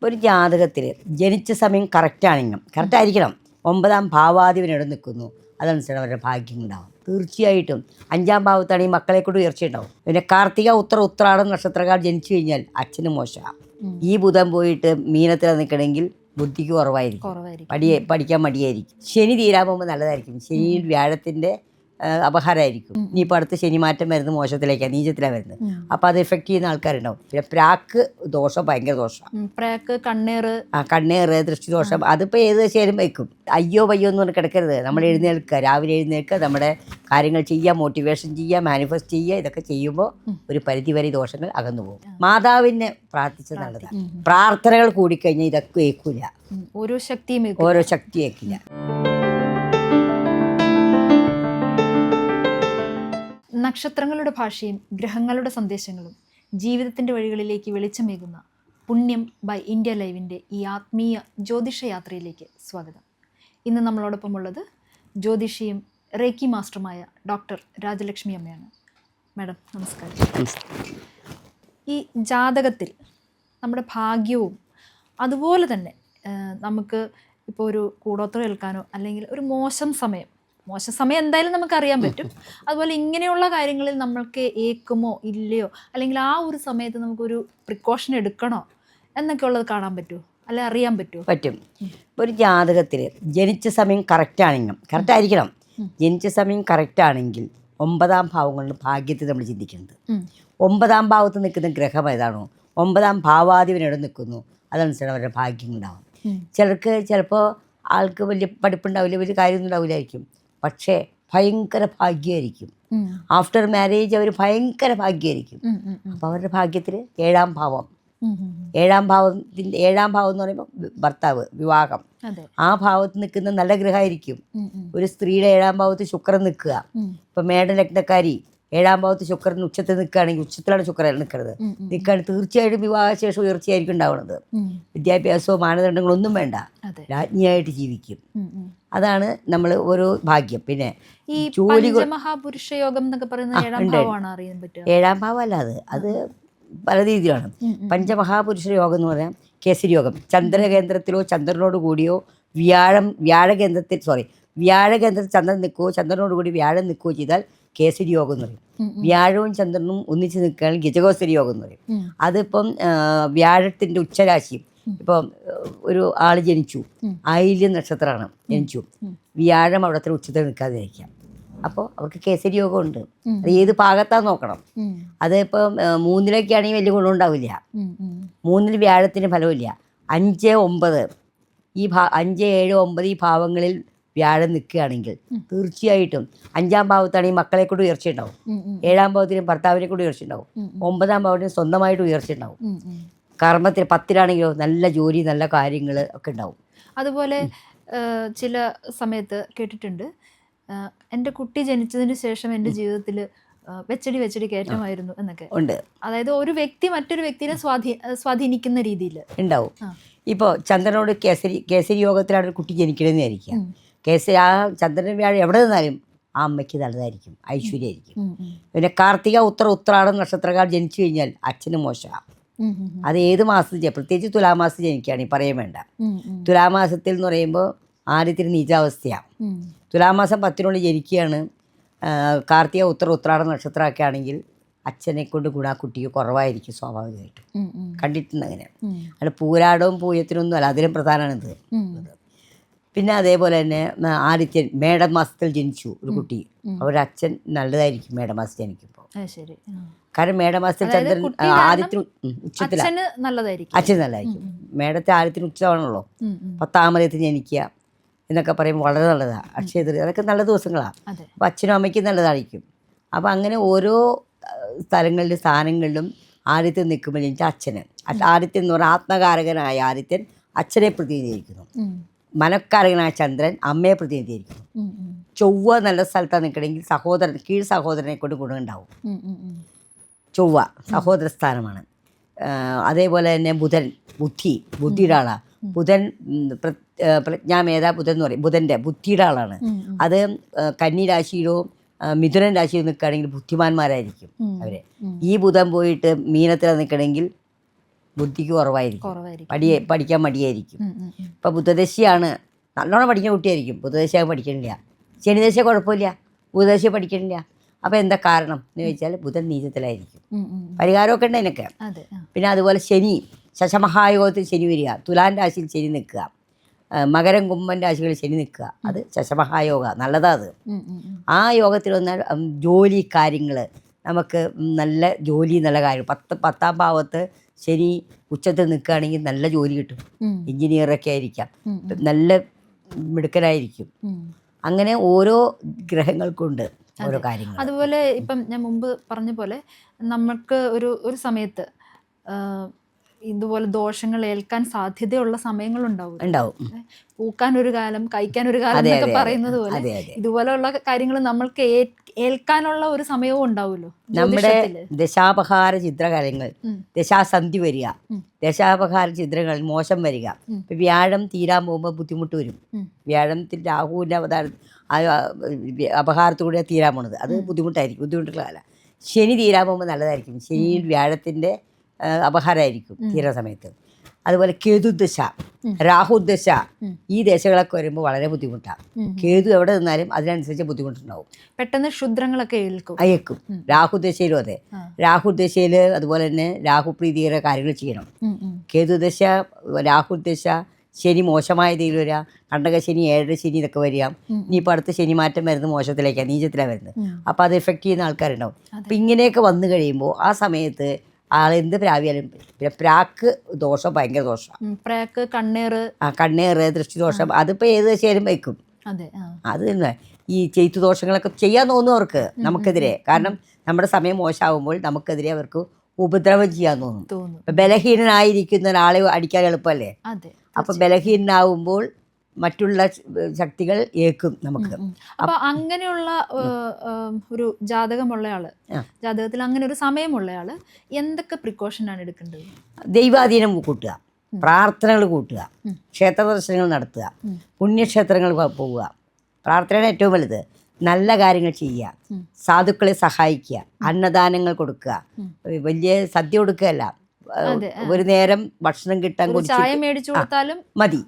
ഒരു ജാതകത്തിൽ ജനിച്ച സമയം കറക്റ്റായിരിക്കണം 9-ാം ഭാവാധിപനിടെ നിൽക്കുന്നു, അതനുസരിച്ച് അവരുടെ ഭാഗ്യം ഉണ്ടാവും. തീർച്ചയായിട്ടും 5-ാം ഭാവത്താണ് ഈ മക്കളെ കൊണ്ട് ഉയർച്ചയുണ്ടാവും. പിന്നെ കാർത്തിക ഉത്രാടം നക്ഷത്രക്കാർ ജനിച്ചു കഴിഞ്ഞാൽ അച്ഛന് മോശമാണ്. ഈ ബുധൻ പോയിട്ട് മീനത്തിൽ നിൽക്കണമെങ്കിൽ ബുദ്ധിക്ക് കുറവായിരിക്കും, പഠിക്കാൻ മടിയായിരിക്കും. ശനി തീരാൻ പോകുമ്പോൾ നല്ലതായിരിക്കും. ശനിയിൽ വ്യാഴത്തിൻ്റെ അപഹാരമായിരിക്കും. ഇനിയിപ്പോൾ അടുത്ത് ശനിമാറ്റം വരുന്നത് മോശത്തിലേക്കാണ്, നീചത്തിലാണ് വരുന്നത്. അപ്പോൾ അത് എഫക്റ്റ് ചെയ്യുന്ന ആൾക്കാരുണ്ടാവും. പിന്നെ പ്രാക്ക് ദോഷം, ഭയങ്കര ദോഷമാണ്. പ്രാക്ക്, കണ്ണേറ്, ദൃഷ്ടിദോഷം, അതിപ്പോൾ ഏത് ശേരം വയ്ക്കും. അയ്യോ എന്ന് പറഞ്ഞ് കിടക്കരുത്. നമ്മൾ എഴുന്നേൽക്കുക, രാവിലെ എഴുന്നേൽക്കുക, നമ്മുടെ കാര്യങ്ങൾ ചെയ്യുക, മോട്ടിവേഷൻ ചെയ്യുക, മാനിഫെസ്റ്റ് ചെയ്യുക. ഇതൊക്കെ ചെയ്യുമ്പോൾ ഒരു പരിധിവരെ ദോഷങ്ങൾ അകന്നു പോകും. മാതാവിനെ പ്രാർത്ഥിച്ചത് നല്ലതാണ്. പ്രാർത്ഥനകൾ കൂടിക്കഴിഞ്ഞാൽ ഇതൊക്കെ ഏൽക്കില്ല, ഓരോ ശക്തി ഏൽക്കില്ല. നക്ഷത്രങ്ങളുടെ ഭാഷയും ഗ്രഹങ്ങളുടെ സന്ദേശങ്ങളും ജീവിതത്തിൻ്റെ വഴികളിലേക്ക് വെളിച്ചമേകുന്ന പുണ്യം ബൈ ഇന്ത്യ ലൈവിൻ്റെ ഈ ആത്മീയ ജ്യോതിഷ യാത്രയിലേക്ക് സ്വാഗതം. ഇന്ന് നമ്മളോടൊപ്പം ഉള്ളത് ജ്യോതിഷിയും റേക്കി മാസ്റ്ററുമായ ഡോക്ടർ രാജലക്ഷ്മി അമ്മയാണ്. മാഡം നമസ്കാരം. ഈ ജാതകത്തിൽ നമ്മുടെ ഭാഗ്യവും അതുപോലെ തന്നെ നമുക്ക് ഇപ്പോൾ ഒരു കൂടോത്രം ഏൽക്കാനോ അല്ലെങ്കിൽ ഒരു മോശം സമയം എന്തായാലും നമുക്കറിയാൻ പറ്റും. അതുപോലെ ഇങ്ങനെയുള്ള കാര്യങ്ങളിൽ നമ്മൾക്ക് ഏക്കുമോ ഇല്ലയോ, അല്ലെങ്കിൽ ആ ഒരു സമയത്ത് നമുക്കൊരു പ്രിക്കോഷൻ എടുക്കണോ എന്നൊക്കെ ഉള്ളത് കാണാൻ പറ്റുമോ, അല്ലെ അറിയാൻ പറ്റുമോ? പറ്റും. ഒരു ജാതകത്തിൽ ജനിച്ച സമയം കറക്റ്റായിരിക്കണം. ജനിച്ച സമയം കറക്റ്റാണെങ്കിൽ 9-ാം ഭാവങ്ങളിൽ ഭാഗ്യത്തെ നമ്മൾ ചിന്തിക്കുന്നത്. 9-ാം ഭാവത്ത് നിൽക്കുന്ന ഗ്രഹം ഏതാണോ, 9-ാം ഭാവാധിപനിടെ നിൽക്കുന്നു, അതനുസരിച്ച് അവരുടെ ഭാഗ്യം ഉണ്ടാവും. ചിലപ്പോൾ ആൾക്ക് വലിയ പഠിപ്പുണ്ടാവില്ല, വലിയ കാര്യമൊന്നും ഉണ്ടാവില്ലായിരിക്കും, പക്ഷേ ഭയങ്കര ഭാഗ്യമായിരിക്കും. ആഫ്റ്റർ മാരേജ് അവർ ഭയങ്കര ഭാഗ്യമായിരിക്കും. അപ്പോൾ അവരുടെ ഭാഗ്യത്തിൽ 7-ാം ഭാവം എന്ന് പറയുമ്പോൾ ഭർത്താവ്, വിവാഹം, ആ ഭാവത്ത് നിൽക്കുന്ന നല്ല ഗ്രഹമായിരിക്കും. ഒരു സ്ത്രീയുടെ 7-ാം ഭാവത്ത് ശുക്രൻ നിൽക്കുക. ഇപ്പം മേടലഗ്നക്കാരി 7-ാം ഭാവത്ത് ശുക്രൻ ഉച്ചത്തിൽ നിൽക്കുകയാണെങ്കിൽ, ഉച്ചത്തിലാണ് ശുക്രൻ നിൽക്കുന്നത്, നിൽക്കുകയാണെങ്കിൽ തീർച്ചയായിട്ടും വിവാഹശേഷം ഉയർച്ചയായിരിക്കും ഉണ്ടാവുന്നത്. വിദ്യാഭ്യാസമോ മാനദണ്ഡങ്ങളൊന്നും വേണ്ട, രാജ്ഞിയായിട്ട് ജീവിക്കും. അതാണ് നമ്മൾ ഓരോ ഭാഗ്യം. പിന്നെ ഈ പഞ്ചമഹാപുരുഷ യോഗം എന്നൊക്കെ പറയുന്നത് 7-ാം ഭാവം അല്ല, അത് പല രീതിയിലാണ്. പഞ്ചമഹാപുരുഷ യോഗം എന്ന് പറയാം കേസരി യോഗം. ചന്ദ്രകേന്ദ്രത്തിലോ ചന്ദ്രനോട് കൂടിയോ വ്യാഴകേന്ദ്രത്തിൽ ചന്ദ്രൻ നിൽക്കുകയോ ചന്ദ്രനോട് കൂടി വ്യാഴം നിൽക്കുകയോ ചെയ്താൽ കേസരി യോഗം എന്ന് പറയും. വ്യാഴവും ചന്ദ്രനും ഒന്നിച്ച് നിൽക്കുകയാണെങ്കിൽ ഗജകോസരി യോഗം എന്ന് പറയും. അതിപ്പം വ്യാഴത്തിൻ്റെ ഉച്ചരാശിയും, ഇപ്പം ഒരു ആൾ ജനിച്ചു, ആയില്യം നക്ഷത്രമാണ് ജനിച്ചു, വ്യാഴം അവിടത്തെ ഉച്ചത്തിൽ നിൽക്കാതെ ഇരിക്കാം, അപ്പോൾ അവർക്ക് കേസരി യോഗം ഉണ്ട്. അത് ഏത് ഭാഗത്താന്ന് നോക്കണം. അത് ഇപ്പം 3-ലൊക്കെ ആണെങ്കിൽ വലിയ ഗുണമുണ്ടാവില്ല. 3-ൽ വ്യാഴത്തിന് ഫലമില്ല. 5, 9 5, 7, 9 ഈ ഭാവങ്ങളിൽ വ്യാഴം നിൽക്കുകയാണെങ്കിൽ തീർച്ചയായിട്ടും 5-ാം ഭാവത്താണ് ഈ മക്കളെ കൊണ്ട് ഉയർച്ചയുണ്ടാവും. 7-ാം ഭാവത്തിനും ഭർത്താവിനെ കൊണ്ട് ഉയർച്ചയുണ്ടാവും. 9-ാം ഭാവത്തിനും സ്വന്തമായിട്ട് ഉയർച്ചയുണ്ടാവും. കർമ്മത്തിൽ 10-ലാണെങ്കിലോ നല്ല ജോലി, നല്ല കാര്യങ്ങൾ ഒക്കെ ഉണ്ടാവും. അതുപോലെ ചില സമയത്ത് കേട്ടിട്ടുണ്ട്, എൻ്റെ കുട്ടി ജനിച്ചതിന് ശേഷം എൻ്റെ ജീവിതത്തിൽ വെച്ചടി കയറ്റമായിരുന്നു എന്നൊക്കെ ഉണ്ട്. അതായത് ഒരു വ്യക്തി മറ്റൊരു വ്യക്തിനെ സ്വാധീനിക്കുന്ന രീതിയിൽ ഉണ്ടാവും. ഇപ്പോൾ ചന്ദ്രനോട് കേസരി യോഗത്തിലാണ് ഒരു കുട്ടി ജനിക്കണമെന്ന് വിചാരിക്കുക. ആ ചന്ദ്രൻ വ്യാഴം എവിടെ നിന്നാലും ആ അമ്മയ്ക്ക് നല്ലതായിരിക്കും, ഐശ്വര്യമായിരിക്കും. പിന്നെ കാർത്തിക ഉത്രാടം നക്ഷത്രക്കാർ ജനിച്ചു കഴിഞ്ഞാൽ അച്ഛന് മോശമാണ്. അത് ഏത് മാസത്തിൽ, പ്രത്യേകിച്ച് തുലാമാസത്തിൽ ജനിക്കുകയാണെങ്കിൽ പറയാൻ വേണ്ട. തുലാമാസത്തിൽ എന്ന് പറയുമ്പോൾ ആദ്യത്തിന് നീചാവസ്ഥയാണ്. തുലാമാസം 10-നുള്ളിൽ ജനിക്കുകയാണ്, കാർത്തിക ഉത്രാടം നക്ഷത്രമൊക്കെ ആണെങ്കിൽ അച്ഛനെ കൊണ്ട് ഗുണ കുട്ടിക്ക് കുറവായിരിക്കും സ്വാഭാവികമായിട്ടും. കണ്ടിട്ടുണ്ട് അങ്ങനെ. അത് പൂരാടവും പൂയത്തിനൊന്നും അല്ല, അതിലും പ്രധാനമാണിത്. പിന്നെ അതേപോലെ തന്നെ ആദിത്യൻ മേടമാസത്തിൽ ജനിച്ചു ഒരു കുട്ടി, അവരുടെ അച്ഛൻ നല്ലതായിരിക്കും മേടമാസം ജനിക്കുമ്പോൾ. കാരണം മേടമാസത്തിൽ ചന്ദ്രൻ ആദ്യത്തിന് ഉച്ചത്തിലാണ്, അച്ഛൻ നല്ലതായിരിക്കും. മേടത്തെ ആദ്യത്തിന് ഉച്ചമാണല്ലോ. 10-ാം മതത്തിൽ ജനിക്കുക എന്നൊക്കെ പറയുമ്പോൾ വളരെ നല്ലതാണ്. അക്ഷയതൃതി അതൊക്കെ നല്ല ദിവസങ്ങളാണ്. അപ്പോൾ അച്ഛനും അമ്മയ്ക്കും നല്ലതായിരിക്കും. അപ്പോൾ അങ്ങനെ ഓരോ സ്ഥലങ്ങളിലും സ്ഥാനങ്ങളിലും ആദിത്യൻ നിൽക്കുമ്പോൾ ജനിച്ച അച്ഛന്, ആദിത്യൻ എന്ന് പറഞ്ഞാൽ ആത്മകാരകനായ ആദിത്യൻ അച്ഛനെ പ്രതിനിധീകരിക്കുന്നു. മനക്കാരകനായ ചന്ദ്രൻ അമ്മയെ പ്രതിനിധീകരിക്കുന്നു. ചൊവ്വ നല്ല സ്ഥലത്താണ് നിൽക്കണമെങ്കിൽ കീഴ് സഹോദരനെ കൊണ്ട് ഗുണമുണ്ടാവും. ചൊവ്വ സഹോദര സ്ഥാനമാണ്. അതേപോലെ തന്നെ ബുധൻ ബുദ്ധിയുടെ ആളാണ്. ബുധൻ പ്രജ്ഞാമേധ ബുധൻ എന്ന് പറയും, ബുധൻ്റെ ബുദ്ധിയുടെ ആളാണ്. അത് കന്നി രാശിയിലോ മിഥുനൻ രാശിയിൽ നിൽക്കുകയാണെങ്കിൽ ബുദ്ധിമാന്മാരായിരിക്കും അവർ. ഈ ബുധൻ പോയിട്ട് മീനത്തിൽ നിൽക്കണമെങ്കിൽ ബുദ്ധിക്ക് കുറവായിരിക്കും, കുറവായിരിക്കും. പഠിക്കാൻ മടിയായിരിക്കും. ഇപ്പം ബുധദശയാണ്, നല്ലോണം പഠിക്കുന്ന കുട്ടിയായിരിക്കും, ബുധദശ പഠിക്കണില്ല. ശനിദശ കുഴപ്പമില്ല, ബുധദശ പഠിക്കണില്ല. അപ്പോൾ എന്താ കാരണം എന്ന് ചോദിച്ചാൽ ബുധൻ നീചത്തിലായിരിക്കും. പരിഹാരമൊക്കെ ഉണ്ട് അതിനൊക്കെ. പിന്നെ അതുപോലെ ശനി, ശശമഹായോഗത്തിൽ ശനി വരിക, തുലാൻ രാശിയിൽ ശനി നിൽക്കുക, മകരം കുംഭൻ രാശികളിൽ ശനി നിൽക്കുക, അത് ശശമഹായോഗ, നല്ലതാ അത്. ആ യോഗത്തിൽ വന്നാൽ ജോലി കാര്യങ്ങൾ, നമുക്ക് നല്ല ജോലി, നല്ല കാര്യം. 10ാം ഭാവത്ത് ശനി ഉച്ചത്തിൽ നിൽക്കുകയാണെങ്കിൽ നല്ല ജോലി കിട്ടും. എഞ്ചിനീയറൊക്കെ ആയിരിക്കാം, നല്ല മിടുക്കനായിരിക്കും. അങ്ങനെ ഓരോ ഗ്രഹങ്ങൾക്കുണ്ട് ഓരോ കാര്യങ്ങൾ. അതുപോലെ ഇപ്പം ഞാൻ മുമ്പ് പറഞ്ഞ പോലെ നമുക്ക് ഒരു സമയത്ത് ഇതുപോലെ ദോഷങ്ങൾ ഏൽക്കാൻ സാധ്യതയുള്ള സമയങ്ങളുണ്ടാവും. പൂക്കാൻ ഒരു കാലം, കഴിക്കാൻ ഒരു കാലം എന്നൊക്കെ പറയുന്നത് പോലെ ഇതുപോലെയുള്ള കാര്യങ്ങൾ നമ്മൾക്ക് ഏൽക്കാനുള്ള ഒരു സമയവും ഉണ്ടാവുമല്ലോ. നമ്മുടെ ദശാപഹാര ചിത്രകാര്യങ്ങൾ, ദശാസന്ധി വരിക, ദശാപഹാര ചിത്രങ്ങൾ മോശം വരിക. ഇപ്പം വ്യാഴം തീരാൻ പോകുമ്പോൾ ബുദ്ധിമുട്ട് വരും. വ്യാഴത്തിൽ രാഹുവിൻ്റെ അപഹാരത്തോടെ തീരാൻ പോണത്, അത് ബുദ്ധിമുട്ടായിരിക്കും, ബുദ്ധിമുട്ടുള്ള കാലം. ശനി തീരാൻ പോകുമ്പോൾ നല്ലതായിരിക്കും. ശനിയിൽ വ്യാഴത്തിൻ്റെ അപഹാരമായിരിക്കും തീരുന്ന സമയത്ത്. അതുപോലെ കേതുദശ, രാഹുദശ, ഈ ദശകളൊക്കെ വരുമ്പോൾ വളരെ ബുദ്ധിമുട്ടാണ്. കേതു എവിടെ നിന്നാലും അതിനനുസരിച്ച് ബുദ്ധിമുട്ടുണ്ടാവും, പെട്ടെന്ന് ക്ഷുദ്രങ്ങളൊക്കെ അയക്കും. രാഹുദശയിലും അതെ, രാഹുദശയിൽ അതുപോലെ തന്നെ രാഹുപ്രീതികര കാര്യങ്ങൾ ചെയ്യണം. കേതുദശ, രാഹുദശ, ശനി മോശമായ രീതിയിൽ വരിക, കണ്ടകശനി, 7 ശനി ഇതൊക്കെ വരിക. ഇനിയിപ്പോൾ അടുത്ത ശനി മാറ്റം വരുന്നത് മോശത്തിലേക്കാണ്, നീചത്തിലാണ് വരുന്നത്. അപ്പോൾ അത് എഫക്റ്റ് ചെയ്യുന്ന ആൾക്കാരുണ്ടാവും. അപ്പം ഇങ്ങനെയൊക്കെ വന്നു കഴിയുമ്പോൾ ആ സമയത്ത് ആളെന്ത് പ്രാവിയാലും, പിന്നെ പ്രാക്ക് ദോഷം ഭയങ്കര ദോഷമാണ്. പ്രാക്ക്, കണ്ണേറ്, ദൃഷ്ടിദോഷം, അതിപ്പോൾ ഏത് ദശയിലും വയ്ക്കും. അത് തന്നെ ഈ ചെയ്ത്തു ദോഷങ്ങളൊക്കെ ചെയ്യാൻ തോന്നുന്നവർക്ക് നമുക്കെതിരെ, കാരണം നമ്മുടെ സമയം മോശമാകുമ്പോൾ നമുക്കെതിരെ അവർക്ക് ഉപദ്രവം ചെയ്യാൻ തോന്നും. ബലഹീനനായിരിക്കുന്ന ഒരാളെ അടിക്കാൻ എളുപ്പമല്ലേ. അപ്പം ബലഹീനനാവുമ്പോൾ മറ്റുള്ള ശക്തികൾ ഏൽക്കും നമുക്ക്. അപ്പൊ അങ്ങനെയുള്ള ഒരു ജാതകത്തിൽ അങ്ങനെ ഒരു സമയമുള്ളയാള് എന്തൊക്കെ പ്രിക്കോഷനാണ് എടുക്കേണ്ടത്? ദൈവാധീനം കൂട്ടുക, പ്രാർത്ഥനകൾ കൂട്ടുക, ക്ഷേത്ര ദർശനങ്ങൾ നടത്തുക, പുണ്യക്ഷേത്രങ്ങൾ പോവുക. പ്രാർത്ഥനയാണ് ഏറ്റവും വലുത്. നല്ല കാര്യങ്ങൾ ചെയ്യുക, സാധുക്കളെ സഹായിക്കുക, അന്നദാനങ്ങൾ കൊടുക്കുക. വലിയ സദ്യ കൊടുക്കുകയല്ല, ഒരു നേരം ഭക്ഷണം കിട്ടാൻ മതി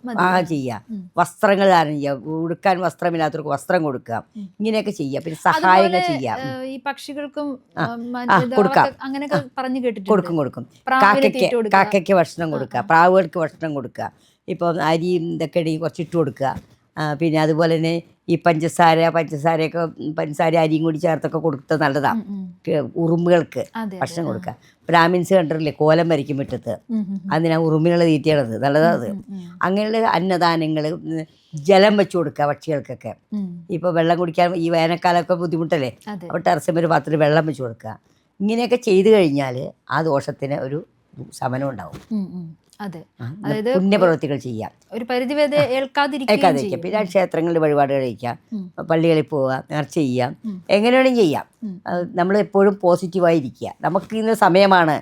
ചെയ്യുക. വസ്ത്രങ്ങൾ ദാനം ചെയ്യുക, ഉടുക്കാൻ വസ്ത്രമില്ലാത്തവർക്ക് വസ്ത്രം കൊടുക്കുക. ഇങ്ങനെയൊക്കെ ചെയ്യുക. പിന്നെ സഹായങ്ങൾ ചെയ്യുക. ഈ പക്ഷികൾക്കും കൊടുക്കും. കാക്കയ്ക്ക് ഭക്ഷണം കൊടുക്കുക, പ്രാവുകൾക്ക് ഭക്ഷണം കൊടുക്കുക. ഇപ്പം അരിയും ഇതൊക്കെ ഇടയിൽ കുറച്ചിട്ട് കൊടുക്കുക. പിന്നെ അതുപോലെ തന്നെ ഈ പഞ്ചസാര അരിയും കൂടി ചേർത്തൊക്കെ കൊടുത്തത് നല്ലതാണ്. ഉറുമ്പുകൾക്ക് ഭക്ഷണം കൊടുക്കുക. ബ്രാഹ്മിൻസ് കണ്ടിട്ടില്ലേ, കോലം വരയ്ക്കും മുറ്റത്ത്, അതിനാ ഉറുമ്പിനുള്ള തീറ്റയാണത്, നല്ലതാണ്. അങ്ങനെയുള്ള അന്നദാനങ്ങൾ, ജലം വെച്ച് കൊടുക്കുക പക്ഷികൾക്കൊക്കെ. ഇപ്പോൾ വെള്ളം കുടിക്കാൻ ഈ വേനൽക്കാലമൊക്കെ ബുദ്ധിമുട്ടല്ലേ, അപ്പോൾ ടെറസിന്മേൽ പാത്രത്തിൽ വെള്ളം വെച്ച് കൊടുക്കുക. ഇങ്ങനെയൊക്കെ ചെയ്തു കഴിഞ്ഞാൽ ആ ദോഷത്തിന് ഒരു ശമനം ഉണ്ടാവും. അതായത് പുണ്യപ്രവൃത്തികൾ ചെയ്യാം, ഒരു പരിധിവരെ ഏൽക്കാതിരിക്കുക. പിന്നെ ക്ഷേത്രങ്ങളിൽ വഴിപാട് കഴിക്കാം, പള്ളികളിൽ പോവുക, നേർച്ച ചെയ്യാം, എങ്ങനെ വേണമെങ്കിലും ചെയ്യാം. നമ്മൾ എപ്പോഴും പോസിറ്റീവായിരിക്കുക. നമുക്ക് ഇന്ന് സമയമാണ്,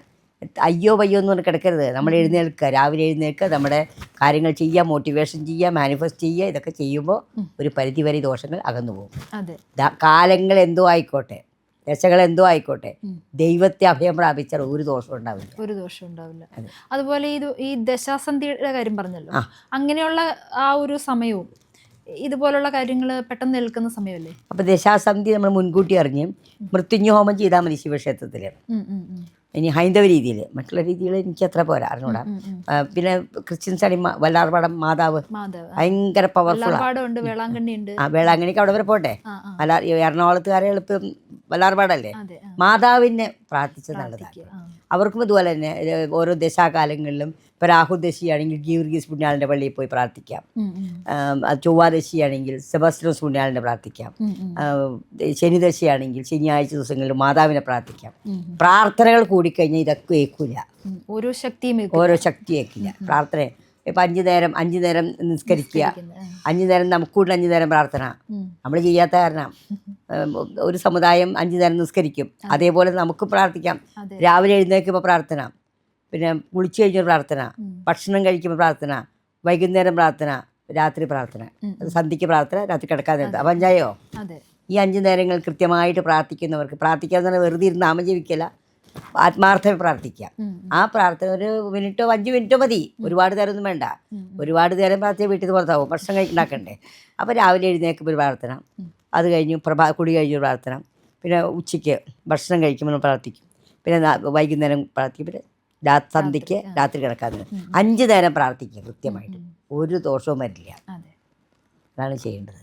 അയ്യോ എന്ന് പറഞ്ഞ് കിടക്കരുത്. നമ്മൾ എഴുന്നേൽക്കുക, രാവിലെ എഴുന്നേൽക്കുക, നമ്മുടെ കാര്യങ്ങൾ ചെയ്യുക, മോട്ടിവേഷൻ ചെയ്യുക, മാനിഫെസ്റ്റ് ചെയ്യുക. ഇതൊക്കെ ചെയ്യുമ്പോൾ ഒരു പരിധിവരെ ദോഷങ്ങൾ അകന്നു പോകും. കാലങ്ങൾ എന്തോ ആയിക്കോട്ടെ, ദശകൾ എന്തോ ആയിക്കോട്ടെ, ദൈവത്തെ അഭയം പ്രാപിച്ചാൽ ഒരു ദോഷം ഉണ്ടാവില്ല. അതുപോലെ ഈ ദശാസന്ധിയുടെ കാര്യം പറഞ്ഞല്ലോ, അങ്ങനെയുള്ള ആ ഒരു സമയവും ഇതുപോലുള്ള കാര്യങ്ങൾ പെട്ടെന്ന് നിൽക്കുന്ന സമയമല്ലേ. അപ്പോൾ ദശാസന്ധി നമ്മൾ മുൻകൂട്ടി അറിഞ്ഞ് മൃത്യുഞ്ജഹോമം ചെയ്താൽ മതി ശിവക്ഷേത്രത്തിൽ. ഇനി ഹൈന്ദവ രീതിയിൽ, മറ്റുള്ള രീതികൾ എനിക്ക് അത്ര പോരാ, അറിഞ്ഞൂടാ. പിന്നെ ക്രിസ്ത്യൻസ് ആണെങ്കിൽ വല്ലാർപാടം മാതാവ് ഭയങ്കര പവർഫുള്ളാണ്. വേളാങ്കണ്ണിക്ക് അവിടെ വരെ പോട്ടെ. എറണാകുളത്തുകാരെ എളുപ്പം വല്ലാർപാടല്ലേ. മാതാവിനെ പ്രാർത്ഥിച്ചത് നല്ലതാണ്. അവർക്കും ഇതുപോലെ തന്നെ ഓരോ ദശാകാലങ്ങളിലും ഇപ്പോൾ രാഹുദശിയാണെങ്കിൽ ഗീവർഗീസ് പുണ്യാളൻ്റെ പള്ളിയിൽ പോയി പ്രാർത്ഥിക്കാം. ചൊവ്വാദശിയാണെങ്കിൽ സെബാസ്റ്റ്യനോസ് പുണ്യാളനെ പ്രാർത്ഥിക്കാം. ശനിദശയാണെങ്കിൽ ശനിയാഴ്ച ദിവസങ്ങളിൽ മാതാവിനെ പ്രാർത്ഥിക്കാം. പ്രാർത്ഥനകൾ കൂടിക്കഴിഞ്ഞാൽ ഇതൊക്കെ ഏൽക്കില്ല, ഓരോ ശക്തി ഏൽക്കില്ല. പ്രാർത്ഥന ഇപ്പം 5 നേരം നിസ്കരിക്കുക, 5 നേരം നമുക്കൂടെ 5 നേരം പ്രാർത്ഥന നമ്മൾ ചെയ്യാത്ത കാരണം ഒരു സമുദായം 5 നേരം നിസ്കരിക്കും. അതേപോലെ നമുക്ക് പ്രാർത്ഥിക്കാം. രാവിലെ എഴുന്നേൽക്കുമ്പോൾ പ്രാർത്ഥന, പിന്നെ കുളിച്ചു കഴിഞ്ഞൊരു പ്രാർത്ഥന, ഭക്ഷണം കഴിക്കുമ്പോൾ പ്രാർത്ഥന, വൈകുന്നേരം പ്രാർത്ഥന, രാത്രി പ്രാർത്ഥന, സന്ധ്യയ്ക്ക് പ്രാർത്ഥന, രാത്രി കിടക്കാൻ നേരത്തെ. അപ്പം അഞ്ചായോ? ഈ 5 നേരങ്ങൾ കൃത്യമായിട്ട് പ്രാർത്ഥിക്കുന്നവർക്ക്, പ്രാർത്ഥിക്കാന്ന് പറഞ്ഞാൽ വെറുതെ ഇരുന്ന് നാമം ജപിക്കല, ആത്മാർത്ഥമായി പ്രാർത്ഥിക്കുക. ആ പ്രാർത്ഥന ഒരു 5 മിനിറ്റോ മതി, ഒരുപാട് നേരമൊന്നും വേണ്ട. ഒരുപാട് നേരം പ്രാർത്ഥിച്ച് വീട്ടിൽ നിന്ന് പുറത്താവും, ഭക്ഷണം ഉണ്ടാക്കണ്ടേ. അപ്പോൾ രാവിലെ എഴുന്നേൽക്കുമ്പോൾ ഒരു പ്രാർത്ഥന, അത് കഴിഞ്ഞ് കുടി കഴിഞ്ഞൊരു പ്രാർത്ഥന, പിന്നെ ഉച്ചയ്ക്ക് ഭക്ഷണം കഴിക്കുമ്പോൾ പ്രാർത്ഥിക്കും, പിന്നെ വൈകുന്നേരം പ്രാർത്ഥിക്കും, പിന്നെ സന്ധ്യയ്ക്ക് രാത്രി കിടക്കാൻ 5 നേരം പ്രാർത്ഥിക്കുക കൃത്യമായിട്ട്. ഒരു ദോഷവും വരില്ല. അതാണ് ചെയ്യേണ്ടത്.